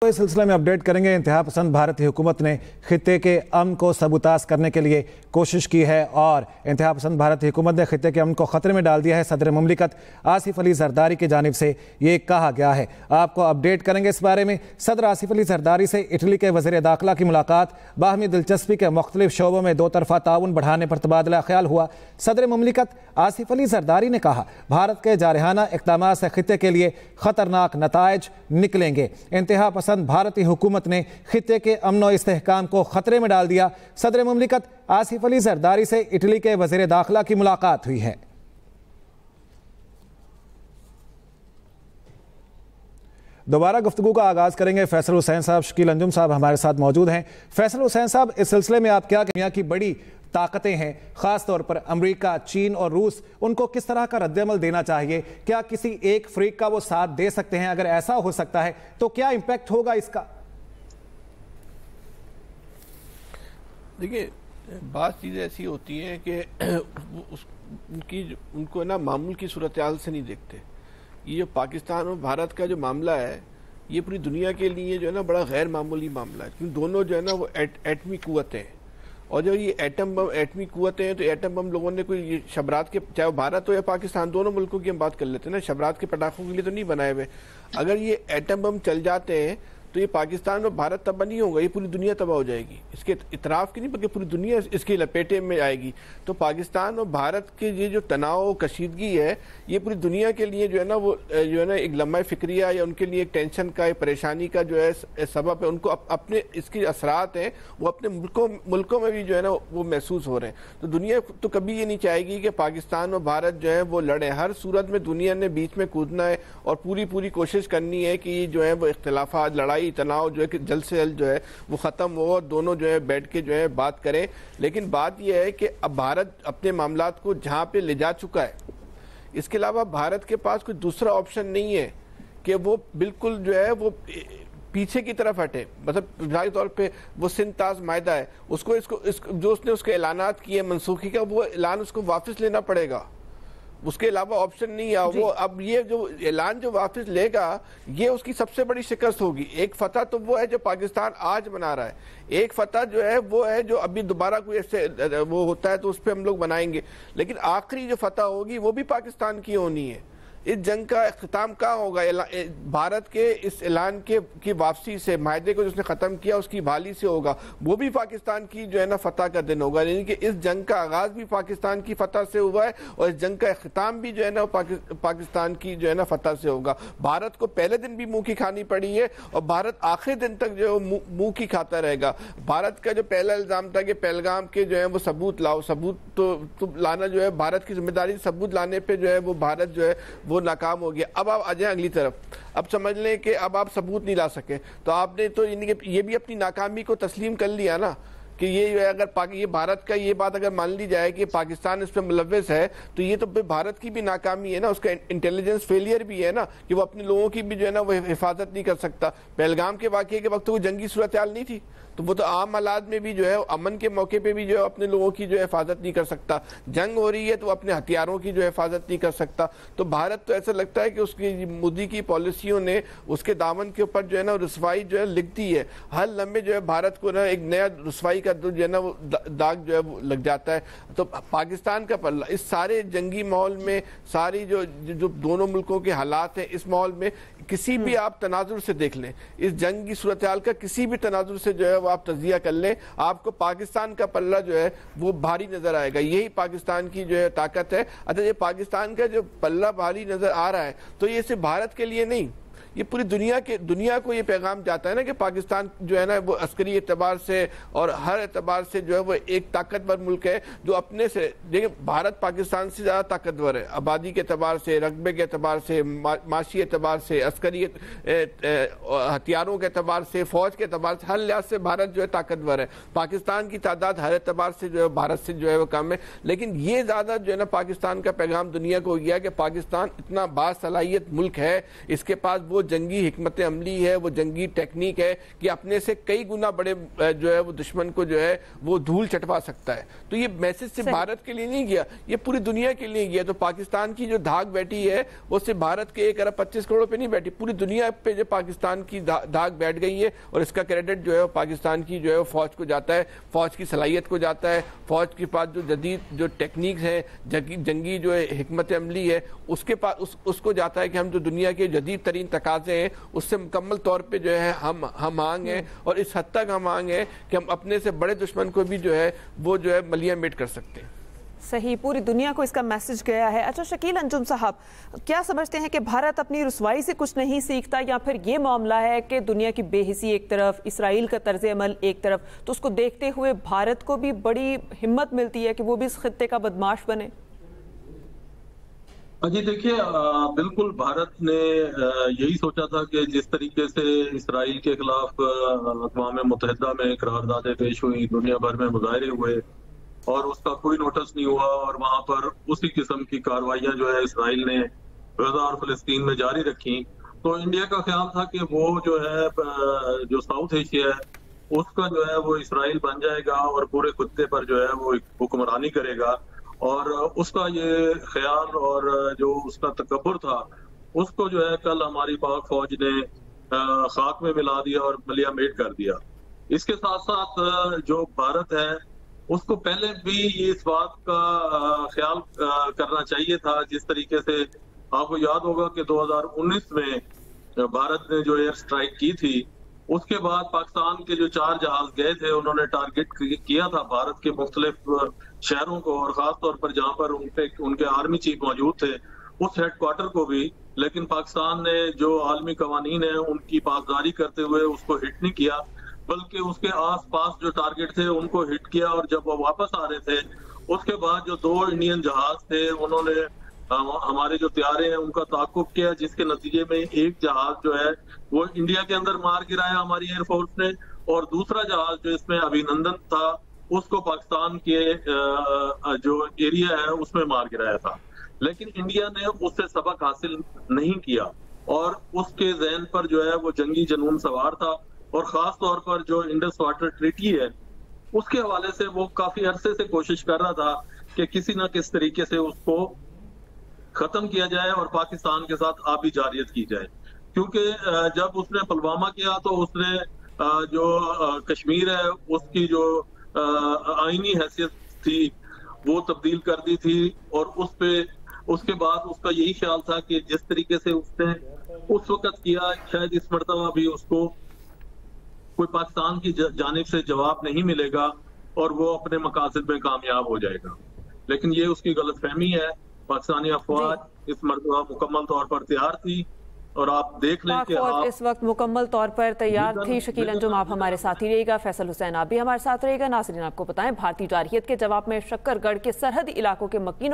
तो इस सिलसिले में अपडेट करेंगे। इंतहा पसंद भारतीय हुकूमत ने खित्ते के अमन को सबूताज करने के लिए कोशिश की है और इंतहा पसंद भारतीय हुकूमत ने खित्ते के अमन को खतरे में डाल दिया है। सदर मुमलिकत आसिफ अली जरदारी की जानिब से ये कहा गया है। आपको अपडेट करेंगे इस बारे में। सदर आसिफ अली जरदारी से इटली के वज़ीर दाखिला की मुलाकात, बाहमी दिलचस्पी के मुख्तलिफ शोबों में दो तरफा ताउन बढ़ाने पर तबादला ख्याल हुआ। सदर मुमलिकत आसिफ अली जरदारी ने कहा, भारत के जारहाना इक़दाम से खित्ते के लिए खतरनाक नताइज निकलेंगे। इंतहा पसंद भारतीय हुकूमत ने खित्ते के अमन व इस्तेहकाम को खतरे में डाल दिया। सदर मुमलिकत आसिफ अली जरदारी से इटली के वज़ीर दाखिला की मुलाकात हुई है। दोबारा गुफ्तगू का आगाज करेंगे। फैसल हुसैन साहब, शकील अंजुम साहब हमारे साथ मौजूद हैं। फैसल हुसैन साहब, इस सिलसिले में आप क्या दुनिया की बड़ी ताकतें हैं, खास तौर पर अमेरिका, चीन और रूस, उनको किस तरह का रद्द-ए-अमल देना चाहिए? क्या किसी एक फ्रीक का वो साथ दे सकते हैं? अगर ऐसा हो सकता है तो क्या इंपैक्ट होगा इसका? देखिए, बात चीज़ें ऐसी होती हैं कि उनको ना मामूल की सूरत हाल से नहीं देखते। ये जो पाकिस्तान और भारत का जो मामला है, ये पूरी दुनिया के लिए जो है ना बड़ा गैर मामूली मामला है, क्योंकि दोनों जो है ना वो एटमी कुव्वतें हैं। और जब ये एटमी कुव्वतें हैं तो एटम बम लोगों ने कोई ये शबरात के, चाहे वो भारत हो या पाकिस्तान, दोनों मुल्कों की हम बात कर लेते हैं ना, शबरात के पटाखों के लिए तो नहीं बनाए हुए। अगर ये एटम बम चल जाते हैं तो ये पाकिस्तान और भारत तबाह नहीं होगा, ये पूरी दुनिया तबाह हो जाएगी। इसके इतराफ़ की नहीं बल्कि पूरी दुनिया इसकी लपेटे में आएगी। तो पाकिस्तान और भारत के ये जो तनाव कशीदगी है, ये पूरी दुनिया के लिए जो है ना वो जो है ना एक लम्हा फिक्रिया या उनके लिए एक टेंशन का, एक परेशानी का जो है सबब है। उनको अपने इसके असरात हैं वो अपने मुल्कों में भी जो है ना वो महसूस हो रहे हैं। तो दुनिया तो कभी ये नहीं चाहेगी कि पाकिस्तान और भारत जो है वो लड़े। हर सूरत में दुनिया ने बीच में कूदना है और पूरी कोशिश करनी है कि जो है वो इख्तिलाफात, लड़ाई, तनाव जो है कि जल्द से जल्द जो है वो ख़त्म हो और दोनों जो है बैठ के जो है बात करें। लेकिन बात यह है कि अब भारत अपने मामलात को जहाँ पे ले जा चुका है, इसके अलावा भारत के पास कोई दूसरा ऑप्शन नहीं है कि वो बिल्कुल जो है वो पीछे की तरफ हटे। मतलब मिसाल के तौर पे वो सिंध ताज मायदा है, उसको जो उसने उसके ऐलानात किए मनसूखी का, वो ऐलान उसको वापस लेना पड़ेगा। उसके अलावा ऑप्शन नहीं है। वो अब ये जो ऐलान जो वापस लेगा, ये उसकी सबसे बड़ी शिकस्त होगी। एक फतह तो वो है जो पाकिस्तान आज बना रहा है, एक फतह जो है वो है जो अभी दोबारा कोई ऐसे वो होता है तो उस पर हम लोग बनाएंगे। लेकिन आखिरी जो फतह होगी वो भी पाकिस्तान की होनी है। इस जंग का अख्ताम कहाँ होगा? भारत के इस ऐलान की वापसी से, माहदे को जिसने ख़त्म किया उसकी बहाली से होगा। वो भी पाकिस्तान की जो है ना फतह का दिन होगा। यानी कि इस जंग का आगाज़ भी पाकिस्तान की फतह से हुआ है और इस जंग का अख्ताम भी जो है ना पाकिस्तान की जो है ना फतह से होगा। भारत को पहले दिन भी मुँह की खानी पड़ी है और भारत आखिरी दिन तक जो है मुँह की खाता रहेगा। भारत का जो पहला इल्ज़ाम था कि पहलगाम के जो है वो सबूत लाओ, सबूत तो लाना जो है भारत की जिम्मेदारी, सबूत लाने पर जो है वो भारत जो है वो नाकाम हो गया। अब आप आ जाए अगली तरफ। अब समझ लें कि अब आप सबूत नहीं ला सके, तो आपने तो ये भी अपनी नाकामी को तस्लीम कर लिया ना कि ये अगर ये भारत का ये बात अगर मान ली जाए कि पाकिस्तान इस पर मुलव्वस है, तो ये तो भारत की भी नाकामी है ना, उसका इंटेलिजेंस फेलियर भी है ना कि वो अपने लोगों की भी जो है ना वो हिफाजत नहीं कर सकता। पहलगाम के वाक़े के वक्त वो जंगी सूरत हाल नहीं थी, तो वो तो आम हालात में भी जो है अमन के मौके पे भी जो है अपने लोगों की जो है हिफाजत नहीं कर सकता। जंग हो रही है तो अपने हथियारों की जो है हिफाजत नहीं कर सकता। तो भारत तो ऐसा लगता है कि उसकी मोदी की पॉलिसियों ने उसके दामन के ऊपर जो है ना रुसवाई जो है लिख दी है। हर लम्हे जो है भारत को ना एक नया रुसवाई का जो है ना वो दाग जो है वो लग जाता है। तो पाकिस्तान का पल्ला इस सारे जंगी माहौल में, सारी जो दोनों मुल्कों के हालात हैं, इस माहौल में किसी भी आप तनाजुर से देख लें, इस जंग की सूरत हाल का किसी भी तनाजुर से जो है वो आप तजिया कर लें, आपको पाकिस्तान का पल्ला जो है वो भारी नजर आएगा। यही पाकिस्तान की जो है ताकत है। अच्छा, ये पाकिस्तान का जो पल्ला भारी नजर आ रहा है तो ये सिर्फ भारत के लिए नहीं, ये पूरी दुनिया को ये पैगाम जाता है ना कि पाकिस्तान जो है ना वो अस्करी एतबार से और हर एतबार से जो है वो एक ताकतवर मुल्क है जो अपने से, देखिए भारत पाकिस्तान से ज़्यादा ताकतवर है, आबादी के एतबार से, रकबे के एतबार से, माशी एतबार से, अस्करी हथियारों के एतबार से, फ़ौज के एतबार से, हर लिहाज से भारत जो है ताकतवर है। पाकिस्तान की तादाद हर एतबार से जो है भारत से जो है वो कम है। लेकिन ये ज़्यादा जो है ना पाकिस्तान का पैगाम दुनिया को हो गया कि पाकिस्तान इतना बासलाहियत मुल्क है, इसके पास वो जंगी हिकमत अमली है, वो जंगी टेक्निक है कि अपने से कई गुना बड़े जो है वो दुश्मन को जो है वो धूल चटवा सकता है। तो ये मैसेज सिर्फ भारत के लिए नहीं गया, ये पूरी दुनिया के लिए गया। तो पाकिस्तान की जो धाक बैठी है वो सिर्फ भारत के 1 अरब 25 करोड़ पे नहीं बैठी, पूरी दुनिया पे जो पाकिस्तान की धाक बैठ गई है। और इसका क्रेडिट जो है वो पाकिस्तान की जो है फौज को जाता है, फौज की सलाहियत को जाता है, फौज के पास जो जदीद जो टेक्निक्स हैं, जंगी जो है हिकमत अमली है, उसके पास उसको जाता है कि हम जो दुनिया के जदीद तरीन तकाजे हैं उससे मुकम्मल तौर पे जो है हम आंग हैं। और इस हद तक हम आंग हैं कि हम अपने से बड़े दुश्मन को भी जो है वो जो है मलिया मेट कर सकते हैं। सही, पूरी दुनिया को इसका मैसेज गया है। अच्छा शकील अंजुम साहब, क्या समझते हैं कि भारत अपनी रुसवाई से कुछ नहीं सीखता, या फिर ये मामला है कि दुनिया की बेहिसी एक तरफ, इसराइल का तर्ज अमल एक तरफ, तो उसको देखते हुए भारत को भी बड़ी हिम्मत मिलती है कि वो भी इस खित्ते का बदमाश बने? जी देखिए, बिल्कुल भारत ने यही सोचा था कि जिस तरीके से इसराइल के खिलाफ अक़वाम मुत्तहिदा में करारदादें पेश हुई, दुनिया भर में मुजाहरे हुए और उसका कोई नोटिस नहीं हुआ, और वहां पर उसी किस्म की कार्रवाइयां जो है इसराइल ने गजा और फिलिस्तीन में जारी रखी। तो इंडिया का ख्याल था कि वो जो है जो साउथ एशिया है उसका जो है वो इसराइल बन जाएगा और पूरे खित्ते पर जो है वो हुक्मरानी करेगा। और उसका ये ख्याल और जो उसका तकब्बुर था उसको जो है कल हमारी पाक फौज ने खाक में मिला दिया और मलिया मेट कर दिया। इसके साथ साथ जो भारत है उसको पहले भी इस बात का ख्याल करना चाहिए था। जिस तरीके से आपको याद होगा कि 2019 में भारत ने जो एयर स्ट्राइक की थी, उसके बाद पाकिस्तान के जो 4 जहाज गए थे उन्होंने टारगेट किया था भारत के मुख्तलिफ शहरों को, और खास तौर पर जहां पर उनके आर्मी चीफ मौजूद थे उस हेडक्वार्टर को भी। लेकिन पाकिस्तान ने जो आलमी कवानीन है उनकी पासदारी करते हुए उसको हिट नहीं किया, बल्कि उसके आस पास जो टारगेट थे उनको हिट किया। और जब वो वापस आ रहे थे उसके बाद जो 2 इंडियन जहाज थे उन्होंने हमारे जो त्यारे हैं उनका ताक़ुब किया, जिसके नतीजे में एक जहाज जो है वो इंडिया के अंदर मार गिराया हमारी एयरफोर्स ने, और दूसरा जहाज जो इसमें अभिनंदन था उसको पाकिस्तान के जो एरिया है उसमें मार गिराया था। लेकिन इंडिया ने उससे सबक हासिल नहीं किया और उसके ज़हन पर जो है वो जंगी जुनून सवार था। और खास तौर पर जो इंडस वाटर ट्रीटी है उसके हवाले से वो काफी अरसे से कोशिश कर रहा था कि किसी न किस तरीके से उसको खत्म किया जाए और पाकिस्तान के साथ आबी जारियत की जाए। क्योंकि जब उसने पुलवामा किया तो उसने जो कश्मीर है उसकी जो आईनी हैसियत थी वो तब्दील कर दी थी, और उसके बाद उसका यही ख्याल था कि जिस तरीके से उसने उस वक्त किया शायद इस मर्तबा भी उसको कोई पाकिस्तान की जानिब से जवाब नहीं मिलेगा और वो अपने मकासद में कामयाब हो जाएगा। लेकिन ये उसकी गलतफहमी है। पाकिस्तानी अफवाज इस मर्तबा मुकम्मल तौर पर तैयार थी, और आप देख लें कि आप इस वक्त मुकम्मल तौर पर तैयार थी। शकील अंजुम, आप हमारे साथ ही रहिएगा, फैसल हुसैन आप भी हमारे साथ रहिएगा। नाज़रीन आपको बताएं, भारतीय जारहियत के जवाब में शक्करगढ़ के सरहदी इलाकों के मकीनों